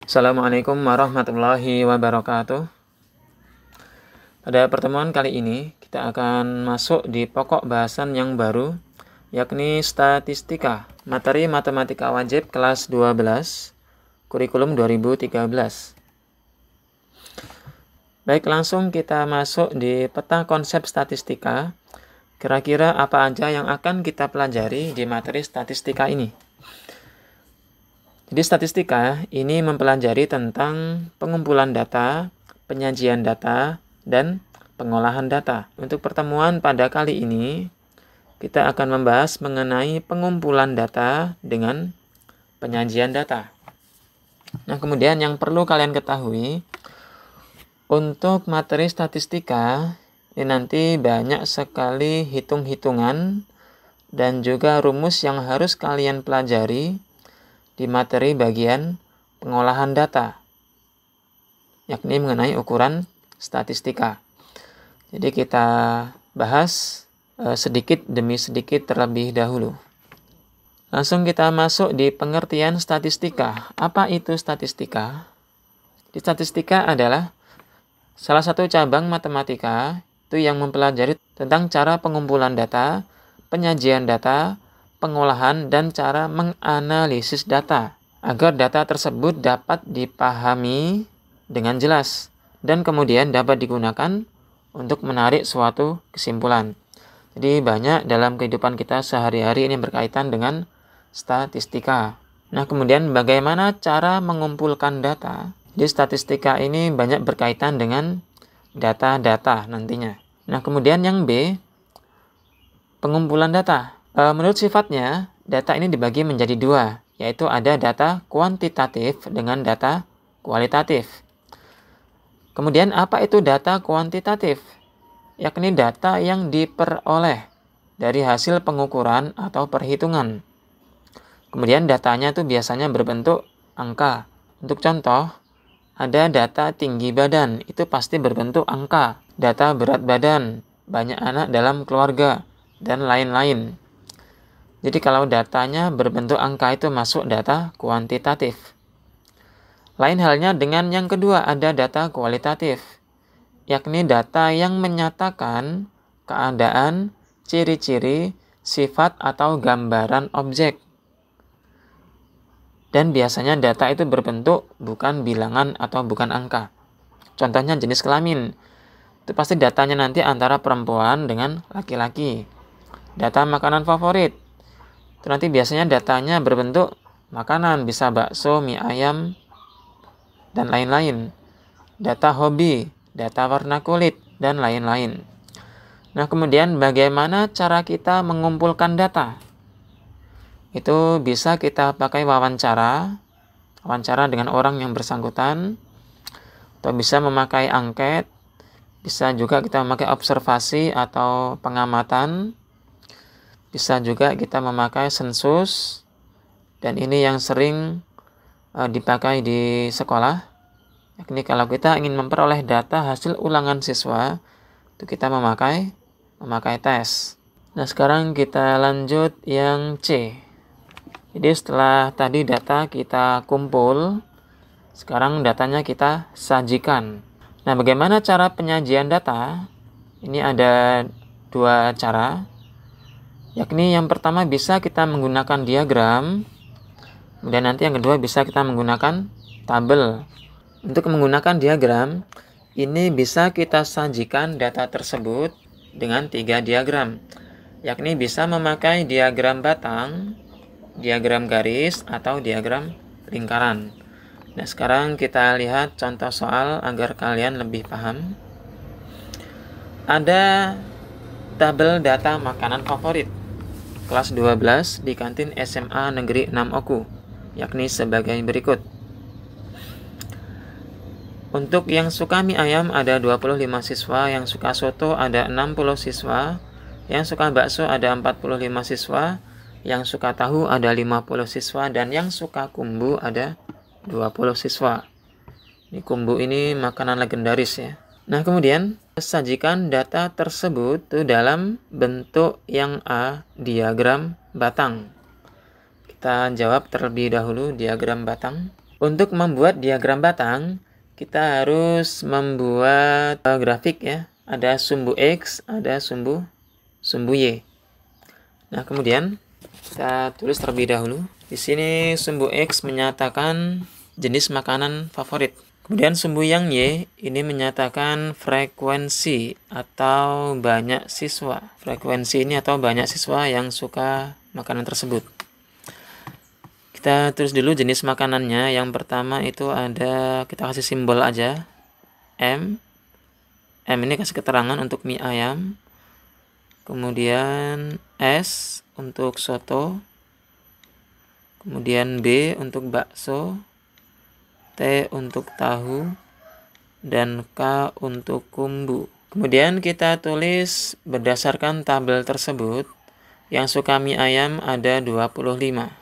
Assalamualaikum warahmatullahi wabarakatuh. Pada pertemuan kali ini kita akan masuk di pokok bahasan yang baru, yakni statistika, materi matematika wajib kelas 12, kurikulum 2013. Baik, langsung kita masuk di peta konsep statistika. Kira-kira apa aja yang akan kita pelajari di materi statistika ini? Jadi statistika ini mempelajari tentang pengumpulan data, penyajian data, dan pengolahan data. Untuk pertemuan pada kali ini, kita akan membahas mengenai pengumpulan data dengan penyajian data. Nah, kemudian yang perlu kalian ketahui, untuk materi statistika, ini nanti banyak sekali hitung-hitungan dan juga rumus yang harus kalian pelajari di materi bagian pengolahan data, yakni mengenai ukuran statistika. Jadi kita bahas sedikit demi sedikit terlebih dahulu. Langsung kita masuk di pengertian statistika. Apa itu statistika? Di statistika adalah salah satu cabang matematika itu yang mempelajari tentang cara pengumpulan data, penyajian data, pengolahan, dan cara menganalisis data agar data tersebut dapat dipahami dengan jelas dan kemudian dapat digunakan untuk menarik suatu kesimpulan. Jadi banyak dalam kehidupan kita sehari-hari ini berkaitan dengan statistika. Nah, kemudian bagaimana cara mengumpulkan data? Di statistika ini banyak berkaitan dengan data-data nantinya. Nah, kemudian yang B, pengumpulan data. Menurut sifatnya, data ini dibagi menjadi dua, yaitu ada data kuantitatif dengan data kualitatif. Kemudian apa itu data kuantitatif? Yakni data yang diperoleh dari hasil pengukuran atau perhitungan. Kemudian datanya itu biasanya berbentuk angka. Untuk contoh, ada data tinggi badan, itu pasti berbentuk angka. Data berat badan, banyak anak dalam keluarga, dan lain-lain. Jadi kalau datanya berbentuk angka itu masuk data kuantitatif. Lain halnya dengan yang kedua, ada data kualitatif, yakni data yang menyatakan keadaan, ciri-ciri, sifat atau gambaran objek. Dan biasanya data itu berbentuk bukan bilangan atau bukan angka. Contohnya jenis kelamin. Itu pasti datanya nanti antara perempuan dengan laki-laki. Data makanan favorit. Itu nanti biasanya datanya berbentuk makanan, bisa bakso, mie ayam, dan lain-lain. Data hobi, data warna kulit, dan lain-lain. Nah, kemudian bagaimana cara kita mengumpulkan data? Itu bisa kita pakai wawancara dengan orang yang bersangkutan, atau bisa memakai angket, bisa juga kita memakai observasi atau pengamatan, bisa juga kita memakai sensus, dan ini yang sering dipakai di sekolah, yakni kalau kita ingin memperoleh data hasil ulangan siswa, itu kita memakai tes. Nah, sekarang kita lanjut yang C. Jadi setelah tadi data kita kumpul, sekarang datanya kita sajikan. Nah, bagaimana cara penyajian data? Ini ada dua cara. Yakni yang pertama bisa kita menggunakan diagram, kemudian nanti yang kedua bisa kita menggunakan tabel. Untuk menggunakan diagram, ini bisa kita sajikan data tersebut dengan 3 diagram, yakni bisa memakai diagram batang, diagram garis, atau diagram lingkaran. Nah, sekarang kita lihat contoh soal agar kalian lebih paham. Ada tabel data makanan favorit kelas 12 di kantin SMA Negeri 6 Oku, yakni sebagai berikut. Untuk yang suka mie ayam ada 25 siswa, yang suka soto ada 60 siswa, yang suka bakso ada 45 siswa, yang suka tahu ada 50 siswa, dan yang suka kumbu ada 20 siswa. Ini kumbu ini makanan legendaris ya. Nah, kemudian sajikan data tersebut tuh dalam bentuk yang A, diagram batang. Kita jawab terlebih dahulu diagram batang. Untuk membuat diagram batang, kita harus membuat grafik ya. Ada sumbu X, ada sumbu Y. Nah, kemudian kita tulis terlebih dahulu. Di sini sumbu X menyatakan jenis makanan favorit. Kemudian sumbu yang Y ini menyatakan frekuensi atau banyak siswa. Frekuensi ini atau banyak siswa yang suka makanan tersebut. Kita tulis dulu jenis makanannya. Yang pertama itu ada, kita kasih simbol aja, M. M ini kasih keterangan untuk mie ayam. Kemudian S untuk soto. Kemudian B untuk bakso. T untuk tahu. Dan K untuk kumbu. Kemudian kita tulis berdasarkan tabel tersebut. Yang suka mie ayam ada 25.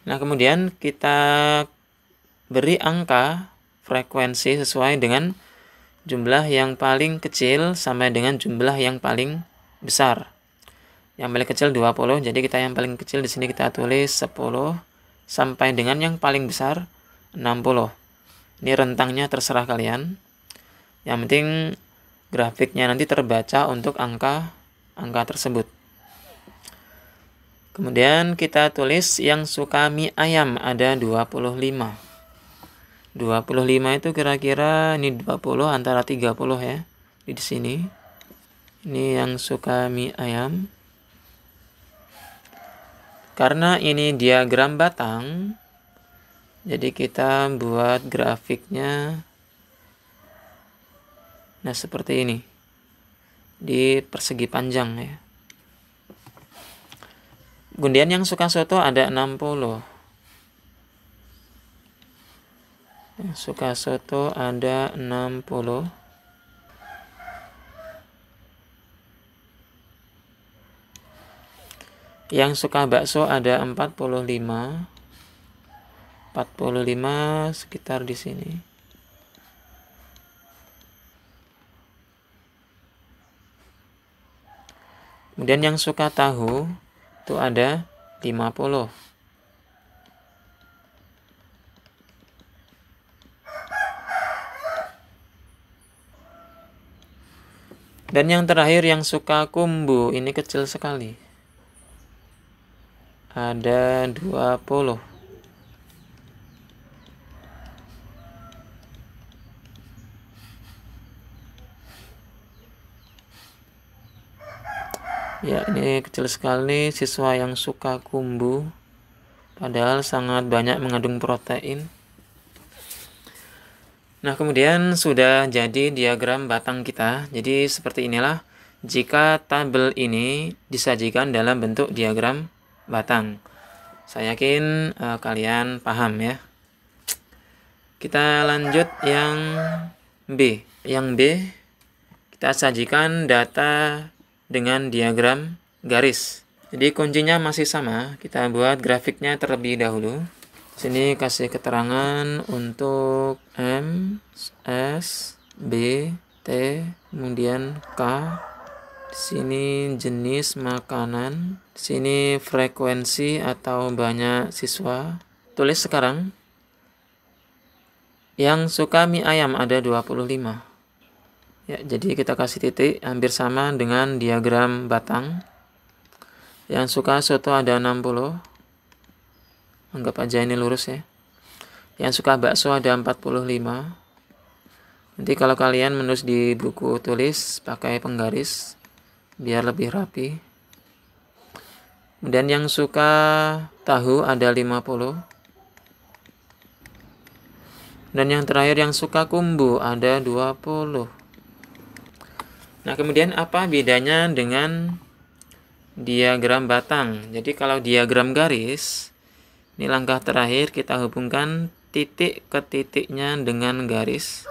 Nah, kemudian kita beri angka frekuensi sesuai dengan jumlah yang paling kecil sampai dengan jumlah yang paling besar. Yang paling kecil 20, jadi kita yang paling kecil di sini kita tulis 10 sampai dengan yang paling besar 60. Ini rentangnya terserah kalian. Yang penting grafiknya nanti terbaca untuk angka tersebut. Kemudian kita tulis yang suka mie ayam ada 25. 25 itu kira-kira ini 20 antara 30 ya. Di sini. Ini yang suka mie ayam. Karena ini diagram batang, jadi kita buat grafiknya nah seperti ini. Di persegi panjang ya. Kemudian yang suka soto ada 60. Yang suka soto ada 60. Yang suka bakso ada 45. 45 sekitar di sini. Kemudian yang suka tahu itu ada 50. Dan yang terakhir yang suka kumbu, ini kecil sekali. Ada 20. Ya, ini kecil sekali siswa yang suka kumbu. Padahal sangat banyak mengandung protein. Nah, kemudian sudah jadi diagram batang kita. Jadi seperti inilah jika tabel ini disajikan dalam bentuk diagram batang. Saya yakin kalian paham ya. Kita lanjut yang B. Yang B kita sajikan data dengan diagram garis. Jadi kuncinya masih sama. Kita buat grafiknya terlebih dahulu. Sini kasih keterangan untuk M, S, B, T, kemudian K. Di sini jenis makanan. Di sini frekuensi atau banyak siswa. Tulis sekarang. Yang suka mie ayam ada 25. Ya, jadi kita kasih titik hampir sama dengan diagram batang. Yang suka soto ada 60. Anggap aja ini lurus ya. Yang suka bakso ada 45. Nanti kalau kalian menulis di buku tulis pakai penggaris biar lebih rapi. Kemudian yang suka tahu ada 50. Dan yang terakhir yang suka kumbu ada 20. Nah, kemudian apa bedanya dengan diagram batang? Jadi kalau diagram garis, ini langkah terakhir kita hubungkan titik ke titiknya dengan garis.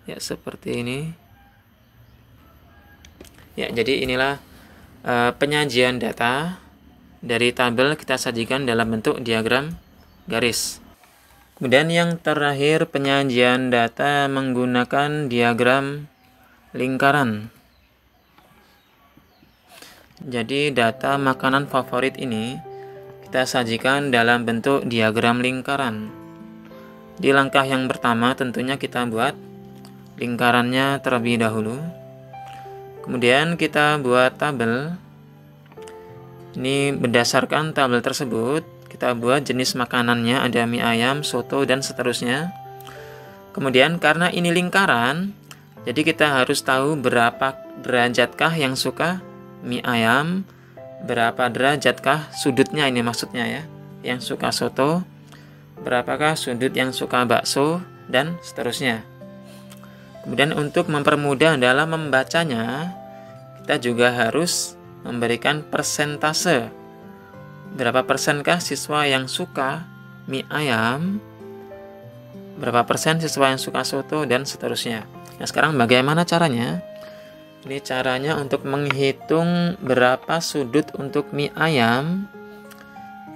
Ya, seperti ini. Ya, jadi inilah penyajian data dari tabel kita sajikan dalam bentuk diagram garis. Kemudian yang terakhir penyajian data menggunakan diagram lingkaran. Jadi data makanan favorit ini kita sajikan dalam bentuk diagram lingkaran. Di langkah yang pertama tentunya kita buat lingkarannya terlebih dahulu. Kemudian kita buat tabel. Ini berdasarkan tabel tersebut, kita buat jenis makanannya, ada mie ayam, soto, dan seterusnya. Kemudian karena ini lingkaran, jadi kita harus tahu berapa derajatkah yang suka mie ayam, berapa derajatkah sudutnya, ini maksudnya ya, yang suka soto, berapakah sudut yang suka bakso, dan seterusnya. Kemudian untuk mempermudah dalam membacanya, kita juga harus memberikan persentase. Berapa persenkah siswa yang suka mie ayam, berapa persen siswa yang suka soto, dan seterusnya. Nah, sekarang bagaimana caranya? Ini caranya untuk menghitung berapa sudut untuk mie ayam.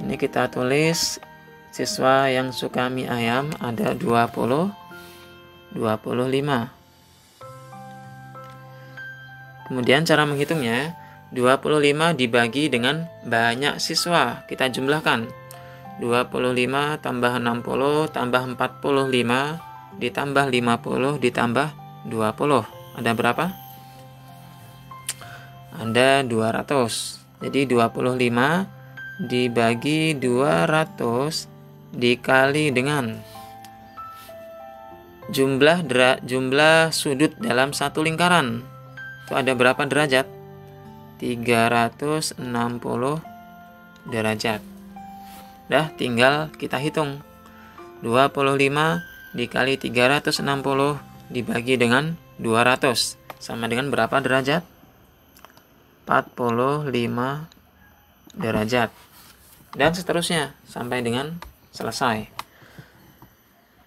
Ini kita tulis siswa yang suka mie ayam ada 25. Kemudian cara menghitungnya, 25 dibagi dengan banyak siswa. Kita jumlahkan. 25 tambah 60 tambah 45 ditambah 50 ditambah 20. Ada berapa? Ada 200. Jadi 25 dibagi 200 dikali dengan jumlah sudut dalam satu lingkaran. Itu ada berapa derajat? 360 derajat. Dah, tinggal kita hitung. 25 dikali 360 dibagi dengan 200 sama dengan berapa derajat? 45 derajat. Dan seterusnya sampai dengan selesai.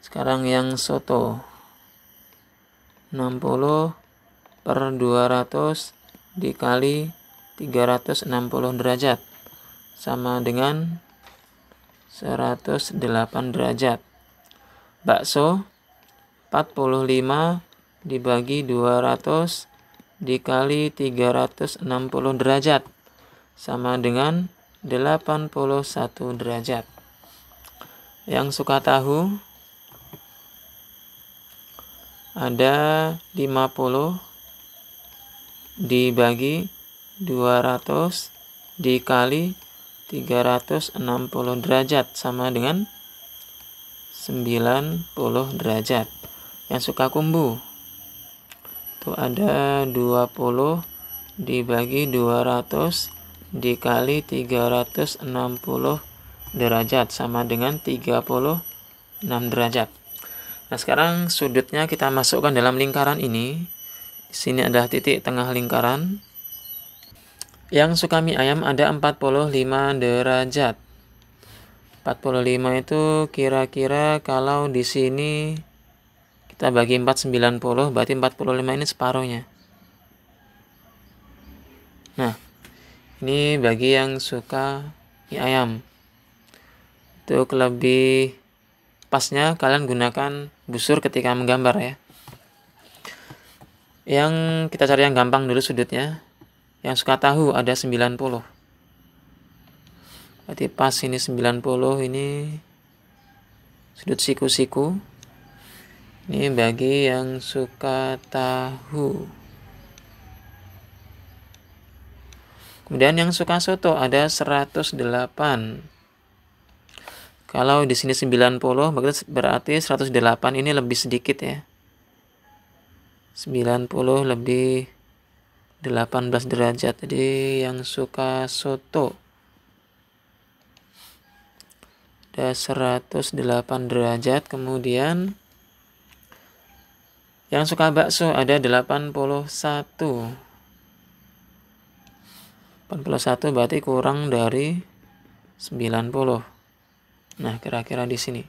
Sekarang yang soto. 60 per 200 dikali 360 derajat sama dengan 108 derajat. Bakso 45 dibagi 200 dikali 360 derajat sama dengan 81 derajat. Yang suka tahu ada 50 dibagi 200 dikali 360 derajat sama dengan 90 derajat. Yang suka kumbu itu ada 20 dibagi 200 dikali 360 derajat sama dengan 36 derajat. Nah, sekarang sudutnya kita masukkan dalam lingkaran ini. Di sini ada titik tengah lingkaran. Yang suka mie ayam ada 45 derajat. 45 itu kira-kira kalau di sini kita bagi 490, berarti 45 ini separuhnya. Nah, ini bagi yang suka mie ayam. Untuk lebih pasnya kalian gunakan busur ketika menggambar ya. Yang kita cari yang gampang dulu sudutnya. Yang suka tahu ada 90. Berarti pas ini 90, ini sudut siku-siku. Ini bagi yang suka tahu. Kemudian yang suka soto ada 108. Kalau di sini 90, berarti 108 ini lebih sedikit ya. 90 lebih 18 derajat. Jadi yang suka soto ada 108 derajat. Kemudian yang suka bakso ada 81. 81 berarti kurang dari 90. Nah, kira-kira di sini.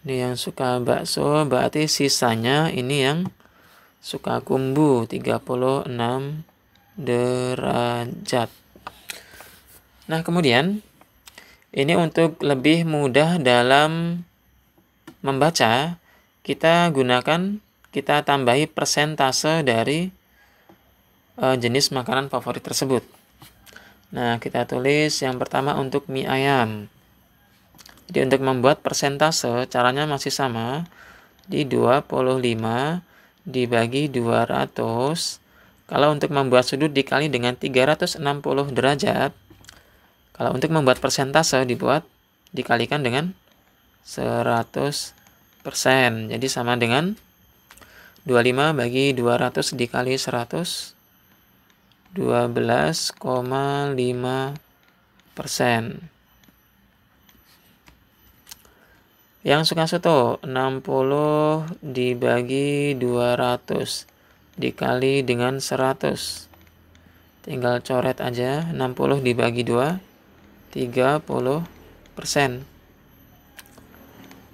Ini yang suka bakso, berarti sisanya ini yang suka kumbu, 36 derajat. Nah, kemudian ini untuk lebih mudah dalam membaca, kita tambahi persentase dari jenis makanan favorit tersebut. Nah, kita tulis yang pertama untuk mie ayam. Jadi untuk membuat persentase caranya masih sama. Di 25 dibagi 200. Kalau untuk membuat sudut dikali dengan 360 derajat. Kalau untuk membuat persentase dikalikan dengan 100%. Jadi sama dengan 25 bagi 200 dikali 100, 12,5%. Yang suka soto, 60 dibagi 200 dikali dengan 100. Tinggal coret aja, 60 dibagi 2, 30%.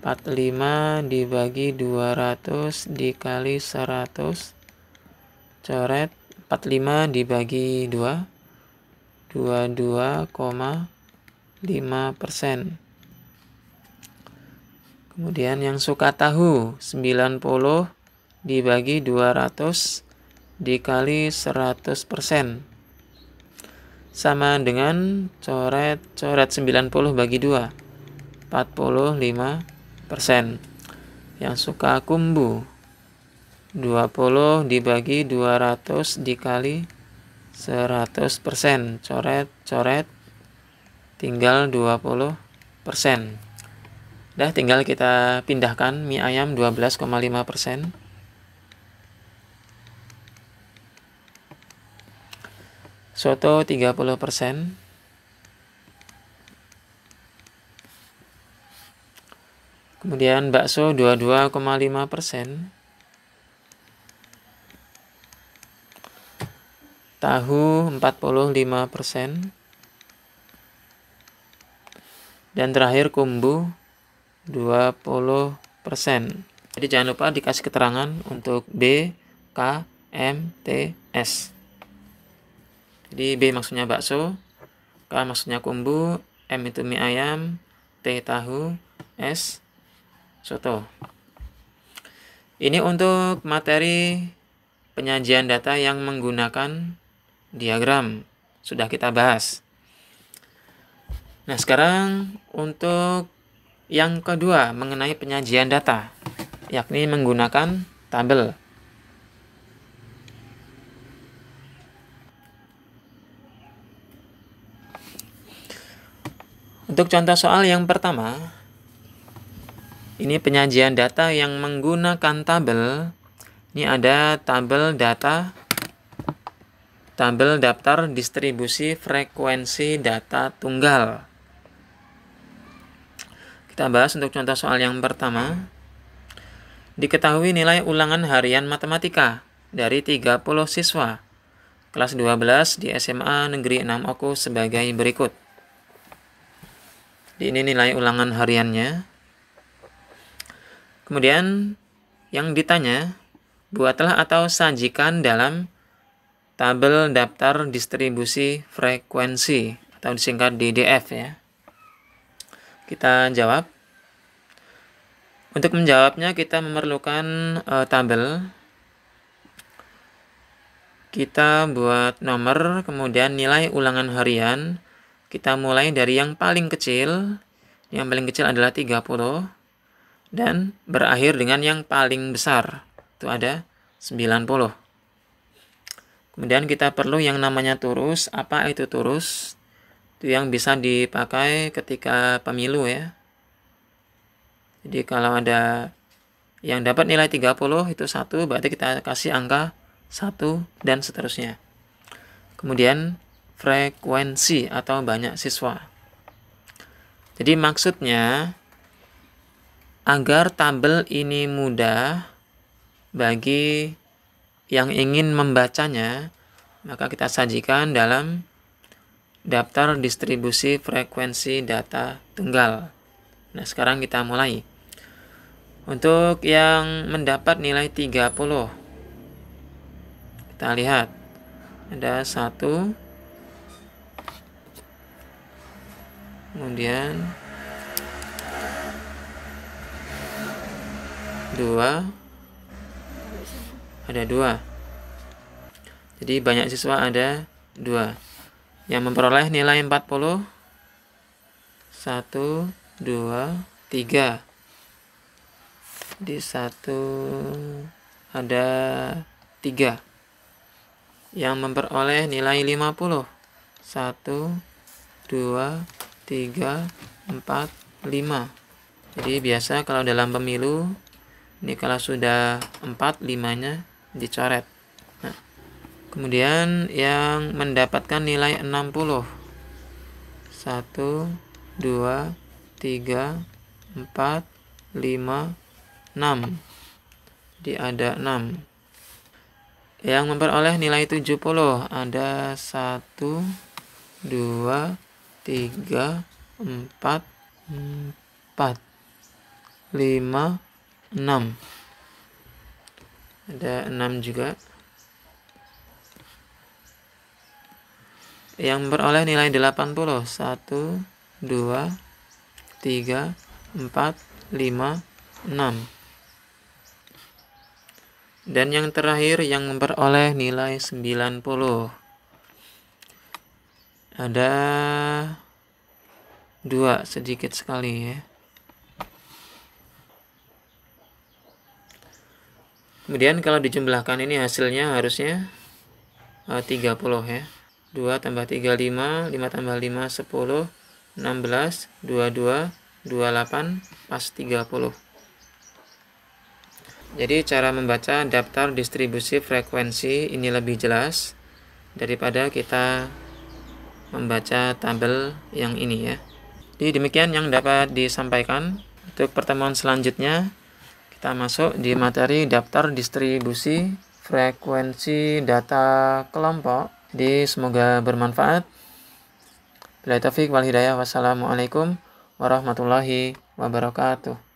45 dibagi 200 dikali 100. Coret, 45 dibagi 2, 22,5%. Kemudian yang suka tahu, 90 dibagi 200 dikali 100%. Sama dengan coret 90 bagi 2, 45%. Yang suka kumbu, 20 dibagi 200 dikali 100%. Coret, tinggal 20%. Dah, tinggal kita pindahkan mie ayam 12,5%. Soto 30%. Kemudian bakso 22,5%. Tahu 45%. Dan terakhir kumbu 20%. Jadi jangan lupa dikasih keterangan untuk B, K, M, T, S. Jadi B maksudnya bakso, K maksudnya kumbu, M itu mie ayam, T tahu, S soto. Ini untuk materi penyajian data yang menggunakan diagram. Sudah kita bahas. Nah, sekarang untuk yang kedua mengenai penyajian data, yakni menggunakan tabel. Untuk contoh soal yang pertama, ini penyajian data yang menggunakan tabel. Ini ada tabel data, tabel daftar distribusi frekuensi data tunggal. Kita bahas untuk contoh soal yang pertama. Diketahui nilai ulangan harian matematika dari 30 siswa kelas 12 di SMA Negeri 6 Oku sebagai berikut. Ini nilai ulangan hariannya. Kemudian yang ditanya, buatlah atau sajikan dalam tabel daftar distribusi frekuensi atau disingkat DDF ya. Kita jawab. Untuk menjawabnya kita memerlukan tabel. Kita buat nomor, kemudian nilai ulangan harian. Kita mulai dari yang paling kecil. Yang paling kecil adalah 30. Dan berakhir dengan yang paling besar. Itu ada 90. Kemudian kita perlu yang namanya turus. Apa itu turus? Itu yang bisa dipakai ketika pemilu ya. Jadi kalau ada yang dapat nilai 30 itu 1, berarti kita kasih angka 1 dan seterusnya. Kemudian frekuensi atau banyak siswa. Jadi maksudnya agar tabel ini mudah bagi yang ingin membacanya, maka kita sajikan dalam daftar distribusi frekuensi data tunggal. Nah, sekarang kita mulai. Untuk yang mendapat nilai 30, kita lihat. Ada 1, kemudian 2, ada 2. Jadi banyak siswa ada 2. Yang memperoleh nilai 40, 1, 2, 3. Di 1 ada 3. Yang memperoleh nilai 50, 1, 2, 3, 4, 5. Jadi biasa kalau dalam pemilu ini kalau sudah 4, 5-nya dicoret. Nah, kemudian yang mendapatkan nilai 60, 1, 2, 3, 4, 5, 6. Jadi ada 6. Yang memperoleh nilai 70 ada 1, 2, 3, 4, 5, 6. Ada 6 juga. Yang memperoleh nilai 80, 1, 2, 3, 4, 5, 6. Dan yang terakhir yang memperoleh nilai 90. Ada 2, sedikit sekali ya. Kemudian kalau dijumlahkan ini hasilnya harusnya 30 ya. 2 tambah 3, 5, 5 tambah 5, 10, 16, 22, 28, pas 30. Jadi cara membaca daftar distribusi frekuensi ini lebih jelas daripada kita membaca tabel yang ini ya. Jadi demikian yang dapat disampaikan. Untuk pertemuan selanjutnya kita masuk di materi daftar distribusi frekuensi data kelompok. Jadi semoga bermanfaat. Billahi taufiq wal hidayah. Wassalamualaikum warahmatullahi wabarakatuh.